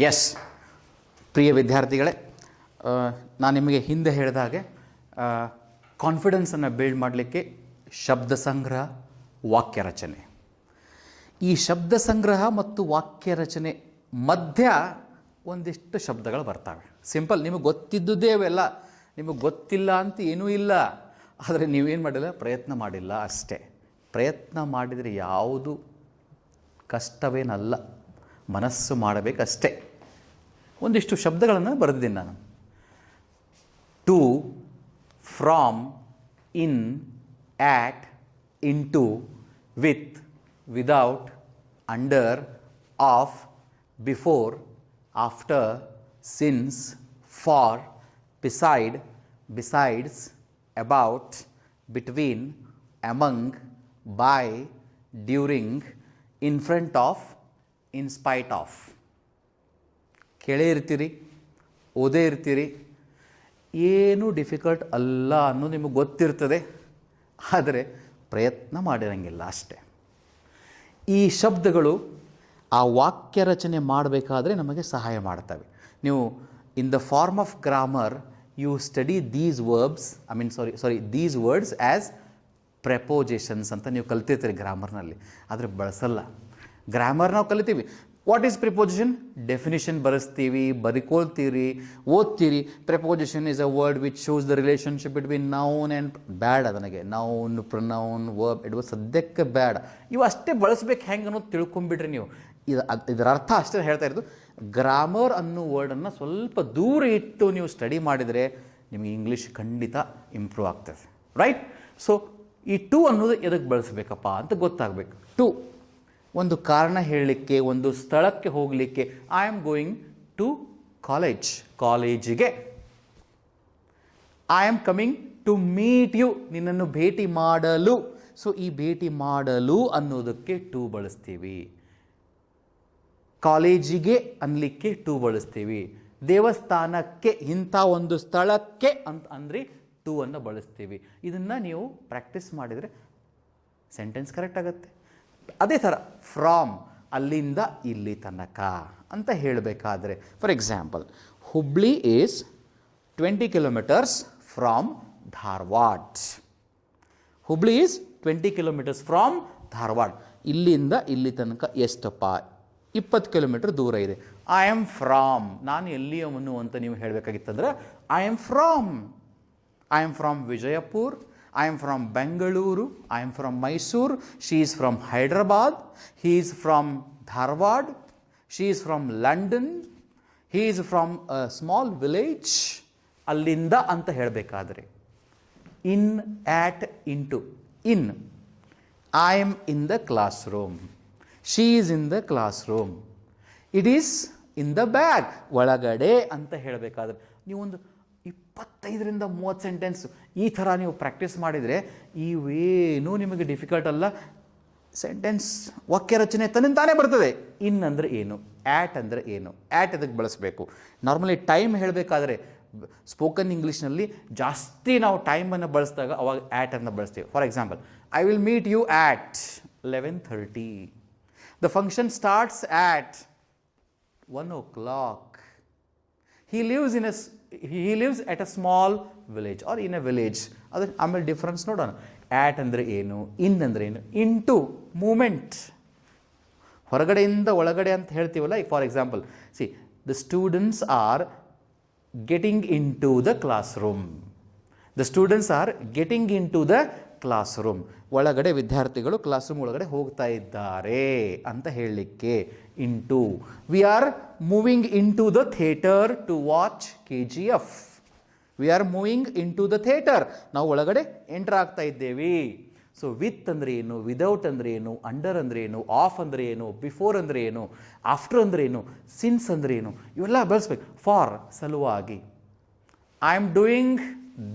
S, ಪ್ರಿಯ ವಿದ್ಯಾರ್ಥಿಗಳೇ, ನಾನು ನಿಮಗೆ ಹಿಂದೆ ಹೇಳಿದ ಹಾಗೆ ಕಾನ್ಫಿಡೆನ್ಸನ್ನು ಬಿಲ್ಡ್ ಮಾಡಲಿಕ್ಕೆ ಶಬ್ದ ಸಂಗ್ರಹ, ವಾಕ್ಯ ರಚನೆ. ಈ ಶಬ್ದ ಸಂಗ್ರಹ ಮತ್ತು ವಾಕ್ಯ ರಚನೆ ಮಧ್ಯ ಒಂದಿಷ್ಟು ಶಬ್ದಗಳು ಬರ್ತವೆ. ಸಿಂಪಲ್, ನಿಮಗೆ ಗೊತ್ತಿದ್ದುದೇ ಅವೆಲ್ಲ, ನಿಮಗೆ ಗೊತ್ತಿಲ್ಲ ಅಂತ ಏನೂ ಇಲ್ಲ. ಆದರೆ ನೀವೇನು ಮಾಡಿಲ್ಲ, ಪ್ರಯತ್ನ ಮಾಡಿಲ್ಲ ಅಷ್ಟೇ. ಪ್ರಯತ್ನ ಮಾಡಿದರೆ ಯಾವುದು ಕಷ್ಟವೇನಲ್ಲ, ಮನಸ್ಸು ಮಾಡಬೇಕಷ್ಟೇ. ಒಂದಿಷ್ಟು ಶಬ್ದಗಳನ್ನು ಬರೆದಿದ್ದೀನಿ ನಾನು. To, from, in, at, into, with, without, under, of, before, after, since, for, beside, besides, about, between, among, by, during, in front of, in spite of. ಕೇಳೇ ಇರ್ತೀರಿ, ಓದೇ ಇರ್ತೀರಿ, ಏನು ಡಿಫಿಕಲ್ಟ್ ಅಲ್ಲ ಅನ್ನೋದು ನಿಮಗೆ ಗೊತ್ತಿರ್ತದೆ. ಆದರೆ ಪ್ರಯತ್ನ ಮಾಡಿರಂಗಿಲ್ಲ ಅಷ್ಟೇ. ಈ ಶಬ್ದಗಳು ಆ ವಾಕ್ಯ ರಚನೆ ಮಾಡಬೇಕಾದ್ರೆ ನಮಗೆ ಸಹಾಯ ಮಾಡ್ತವೆ. ನೀವು in the form of grammar you study these verbs, these words as prepositions ಅಂತ ನೀವು ಕಲ್ತಿರ್ತೀರಿ ಗ್ರಾಮರ್ನಲ್ಲಿ. ಆದರೆ ಬಳಸಲ್ಲ. ಗ್ರಾಮರ್ ನಾವು ಕಲಿತೀವಿ. What is preposition? ಡೆಫಿನಿಷನ್ ಬರೆಸ್ತೀವಿ, ಬರಿಕೊಳ್ತೀರಿ, ಓದ್ತೀರಿ. Preposition is a word which shows the relationship between noun and bad. ನನಗೆ ನೌನ್, ಪ್ರೊನೌನ್, ವರ್ಬ್ ಇಡುವ ಸದ್ಯಕ್ಕೆ ಬ್ಯಾಡ್. ಇವು ಅಷ್ಟೇ ಬಳಸ್ಬೇಕು ಹೆಂಗೆ ಅನ್ನೋದು ತಿಳ್ಕೊಂಬಿಡ್ರಿ ನೀವು. ಇದರ ಅರ್ಥ ಅಷ್ಟೇ ಹೇಳ್ತಾ ಇರೋದು. ಗ್ರಾಮರ್ ಅನ್ನೋ ವರ್ಡನ್ನು ಸ್ವಲ್ಪ ದೂರ ಇಟ್ಟು ನೀವು ಸ್ಟಡಿ ಮಾಡಿದರೆ ನಿಮಗೆ ಇಂಗ್ಲೀಷ್ ಖಂಡಿತ ಇಂಪ್ರೂವ್ ಆಗ್ತದೆ. ರೈಟ್? ಸೊ ಈ ಟು ಅನ್ನೋದು ಎದಕ್ಕೆ ಬಳಸಬೇಕಪ್ಪ ಅಂತ ಗೊತ್ತಾಗಬೇಕು. ಟು ಒಂದು ಕಾರಣ ಹೇಳಲಿಕ್ಕೆ, ಒಂದು ಸ್ಥಳಕ್ಕೆ ಹೋಗಲಿಕ್ಕೆ. I am going to college, ಕಾಲೇಜಿಗೆ. I am coming to meet you, ನಿನ್ನನ್ನು ಭೇಟಿ ಮಾಡಲು. ಸೊ ಈ ಭೇಟಿ ಮಾಡಲು ಅನ್ನೋದಕ್ಕೆ ಟು ಬಳಸ್ತೀವಿ. ಕಾಲೇಜಿಗೆ ಅನ್ನಲಿಕ್ಕೆ ಟು ಬಳಸ್ತೀವಿ. ದೇವಸ್ಥಾನಕ್ಕೆ, ಇಂಥ ಒಂದು ಸ್ಥಳಕ್ಕೆ ಅಂತ ಅಂದರೆ ಟು ಅನ್ನು ಬಳಸ್ತೀವಿ. ಇದನ್ನು ನೀವು ಪ್ರಾಕ್ಟೀಸ್ ಮಾಡಿದರೆ ಸೆಂಟೆನ್ಸ್ ಕರೆಕ್ಟ್ ಆಗುತ್ತೆ. ಅದೇ ಥರ ಫ್ರಾಮ್, ಅಲ್ಲಿಂದ ಇಲ್ಲಿ ತನಕ ಅಂತ ಹೇಳಬೇಕಾದ್ರೆ, for example, Hubli is 20 kilometers from Dharwad. Hubli is 20 kilometers from Dharwad. ಇಲ್ಲಿಂದ ಇಲ್ಲಿ ತನಕ ಎಷ್ಟಪ್ಪ? 20 ಕಿಲೋಮೀಟರ್ ದೂರ ಇದೆ. ಐ ಆಮ್ ಫ್ರಾಮ್, ನಾನು ಎಲ್ಲಿಯವನು ಅಂತ ನೀವು ಹೇಳಬೇಕಾಗಿತ್ತಂದ್ರೆ I am from Vijayapur, I am from Bengaluru, I am from Mysuru, she is from Hyderabad, he is from Dharwad, she is from London, he is from a small village. ಅಲ್ಲಿಂದ ಅಂತ ಹೇಳಬೇಕಾದ್ರೆ in, at, into. In, I am in the class room, she is in the class room, it is in the bag, ಒಳಗಡೆ ಅಂತ ಹೇಳಬೇಕಾದ್ರೆ ನೀವೊಂದು 25-30 sentence ಈ ಥರ ನೀವು ಪ್ರಾಕ್ಟೀಸ್ ಮಾಡಿದರೆ ಇವೇನೂ ನಿಮಗೆ ಡಿಫಿಕಲ್ಟ್ ಅಲ್ಲ. ಸೆಂಟೆನ್ಸ್ ವಾಕ್ಯ ರಚನೆ ತಾನೇ ಬರ್ತದೆ. ಇನ್ ಅಂದರೆ ಏನು, ಆ್ಯಟ್ ಅಂದರೆ ಏನು, ಆ್ಯಟ್ ಅದಕ್ಕೆ ಬಳಸಬೇಕು. ನಾರ್ಮಲಿ ಟೈಮ್ ಹೇಳಬೇಕಾದ್ರೆ ಸ್ಪೋಕನ್ ಇಂಗ್ಲೀಷ್ನಲ್ಲಿ ಜಾಸ್ತಿ ನಾವು ಟೈಮನ್ನು ಬಳಸಿದಾಗ ಅವಾಗ ಆ್ಯಟನ್ನು ಬಳಸ್ತೀವಿ. For example, I will meet you at 11:30. The function starts at 1 o'clock. He lives at a small village or in a village. ಅದರ ಆಮೇಲೆ ಡಿಫ್ರೆನ್ಸ್ ನೋಡೋಣ. ಆ್ಯಟ್ ಅಂದರೆ ಏನು, ಇನ್ ಅಂದರೆ ಏನು. ಇಂಟು ಮೂಮೆಂಟ್, ಹೊರಗಡೆಯಿಂದ ಒಳಗಡೆ ಅಂತ ಹೇಳ್ತೀವಲ್ಲ. For example, see, the students are getting into the class room. The students are getting into the class room. ಒಳಗಡೆ ವಿದ್ಯಾರ್ಥಿಗಳು ಕ್ಲಾಸ್ ರೂಮ್ ಒಳಗಡೆ ಹೋಗ್ತಾ ಇದ್ದಾರೆ ಅಂತ ಹೇಳಲಿಕ್ಕೆ into. We are moving into the theatre to watch KGF. We are moving into the theatre, ನಾವು ಒಳಗಡೆ enter ಆಗ್ತಾ ಇದ್ದೇವೆ. ಸೊ ವಿತ್ ಅಂದರೆ ಏನು, ವಿದೌಟ್ ಅಂದರೆ ಏನು, ಅಂಡರ್ ಅಂದರೆ ಏನು, ಆಫ್ ಅಂದರೆ ಏನು, ಬಿಫೋರ್ ಅಂದರೆ ಏನು, ಆಫ್ಟರ್ ಅಂದರೆ ಏನು, ಸಿನ್ಸ್ ಅಂದರೆ ಏನು, ಇವೆಲ್ಲ ಬಳಸ್ಬೇಕು. ಫಾರ್, ಸಲುವಾಗಿ. I am doing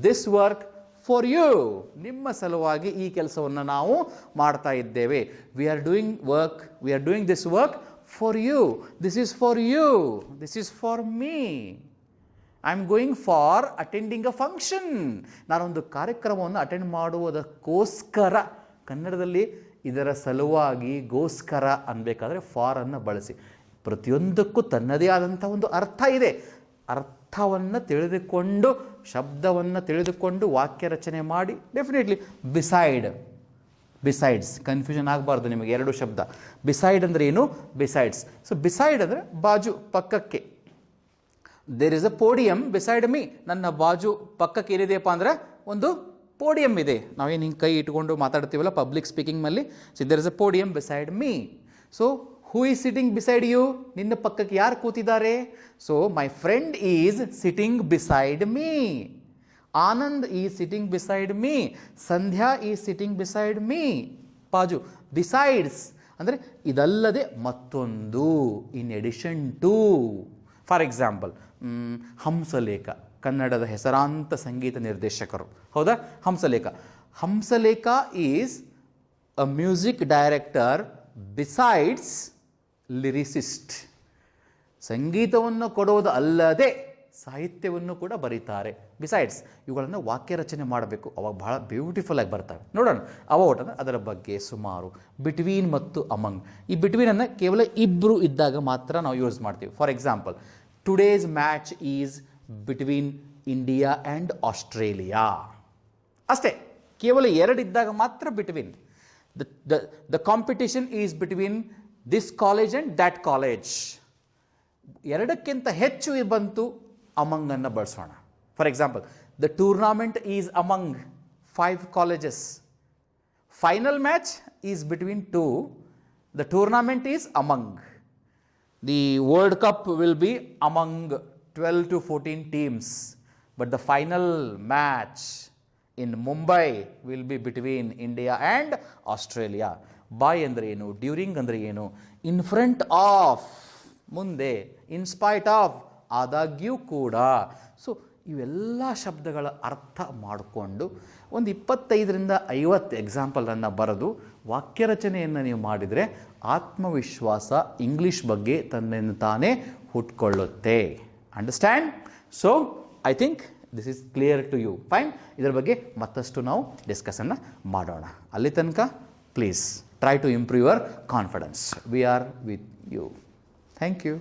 this work for you, ನಿಮ್ಮ ಸಲುವಾಗಿ ಈ ಕೆಲಸವನ್ನು ನಾವು ಮಾಡ್ತಾ ಇದ್ದೇವೆ. We are doing this work for you, this is for you, this is for me. I am going for attending a function, ನಾನೊಂದು ಕಾರ್ಯಕ್ರಮವನ್ನು ಅಟೆಂಡ್ ಮಾಡುವುದಕ್ಕೋಸ್ಕರ. ಕನ್ನಡದಲ್ಲಿ ಇದರ ಸಲುವಾಗಿ, ಗೋಸ್ಕರ ಅನ್ಬೇಕಾದ್ರೆ ಫಾರ್ ಅನ್ನು ಬಳಸಿ. ಪ್ರತಿಯೊಂದಕ್ಕೂ ತನ್ನದೇ ಆದಂಥ ಒಂದು ಅರ್ಥ ಇದೆ. ಅರ್ಥವನ್ನು ತಿಳಿದುಕೊಂಡು, ಶಬ್ದವನ್ನು ತಿಳಿದುಕೊಂಡು ವಾಕ್ಯ ರಚನೆ ಮಾಡಿ. ಡೆಫಿನೆಟ್ಲಿ ಬಿಸೈಡ್ಸ್ ಕನ್ಫ್ಯೂಷನ್ ಆಗಬಾರ್ದು ನಿಮಗೆ. ಎರಡು ಶಬ್ದ. ಬಿಸೈಡ್ ಅಂದರೆ ಏನು? ಬಿಸೈಡ್ಸ್. ಸೊ ಬಿಸೈಡ್ ಅಂದರೆ ಬಾಜು, ಪಕ್ಕಕ್ಕೆ. There is a podium beside me. ನನ್ನ ಬಾಜು ಪಕ್ಕಕ್ಕೆ ಏನಿದೆಯಪ್ಪ ಅಂದರೆ ಒಂದು ಪೋಡಿಯಂ ಇದೆ. ನಾವೇನು ಹಿಂಗೆ ಕೈ ಇಟ್ಕೊಂಡು ಮಾತಾಡ್ತೀವಲ್ಲ ಪಬ್ಲಿಕ್ ಸ್ಪೀಕಿಂಗ್ನಲ್ಲಿ. So there is a podium beside me. So who is sitting beside you? ನಿನ್ನ ಪಕ್ಕಕ್ಕೆ ಯಾರು ಕೂತಿದ್ದಾರೆ? So my friend is sitting beside me. Anand is sitting beside me. Sandhya is sitting beside me. ಬಾಜು. ಬಿಸೈಡ್ಸ್ ಅಂದರೆ ಇದಲ್ಲದೆ ಮತ್ತೊಂದು, in addition to. For example, Hamsalekha ಕನ್ನಡದ ಹೆಸರಾಂತ ಸಂಗೀತ ನಿರ್ದೇಶಕರು, ಹೌದಾ? Hamsalekha is a music director besides lyricist. ಸಂಗೀತವನ್ನು ಕೊಡೋದು ಅಲ್ಲದೆ ಸಾಹಿತ್ಯವನ್ನು ಕೂಡ ಬರೀತಾರೆ. ಬಿಸೈಡ್ಸ್ ಇವುಗಳನ್ನು ವಾಕ್ಯ ರಚನೆ ಮಾಡಬೇಕು, ಅವಾಗ ಬಹಳ ಬ್ಯೂಟಿಫುಲ್ ಆಗಿ ಬರ್ತವೆ. ನೋಡೋಣ ಅಬೌಟ್ ಅಂದರೆ ಅದರ ಬಗ್ಗೆ ಸುಮಾರು. ಬಿಟ್ವೀನ್ ಮತ್ತು ಅಮಂಗ್. ಈ ಬಿಟ್ವೀನನ್ನು ಕೇವಲ ಇಬ್ಬರು ಇದ್ದಾಗ ಮಾತ್ರ ನಾವು ಯೂಸ್ ಮಾಡ್ತೀವಿ. For example, today's match is between India and Australia. ಅಷ್ಟೇ, ಕೇವಲ ಎರಡಿದ್ದಾಗ ಮಾತ್ರ between. The competition is between this college and that college. ಎರಡಕ್ಕಿಂತ ಹೆಚ್ಚು ಬಂತು, ಅಮಂಗ್ ಅನ್ನು ಬಳಸೋಣ. For example, the tournament is among 5 colleges. Final match is between 2. The tournament is among. The World Cup will be among 12 to 14 teams, but the final match in Mumbai will be between India and Australia. By ಅಂದರೆ ಏನು? During ಅಂದರೆ ಏನು? In front of, ಮುಂದೆ. In spite of, ಆದಾಗ್ಯೂ ಕೂಡ. So ಇವೆಲ್ಲ ಶಬ್ದಗಳ ಅರ್ಥ ಮಾಡಿಕೊಂಡು ಒಂದು 25ರಿಂದ 50 ಎಕ್ಸಾಂಪಲನ್ನು ಬರೆದು ವಾಕ್ಯ ರಚನೆಯನ್ನು ನೀವು ಮಾಡಿದರೆ ಆತ್ಮವಿಶ್ವಾಸ ಇಂಗ್ಲೀಷ್ ಬಗ್ಗೆ ತನ್ನಿಂದ ತಾನೇ ಹುಟ್ಕೊಳ್ಳುತ್ತೆ. Understand? So I think this is clear to you. Fine. ಇದರ ಬಗ್ಗೆ ಮತ್ತಷ್ಟು ನಾವು ಡಿಸ್ಕಸನ್ನು ಮಾಡೋಣ. ಅಲ್ಲಿ ತನಕ please try to improve your confidence. We are with you. Thank you.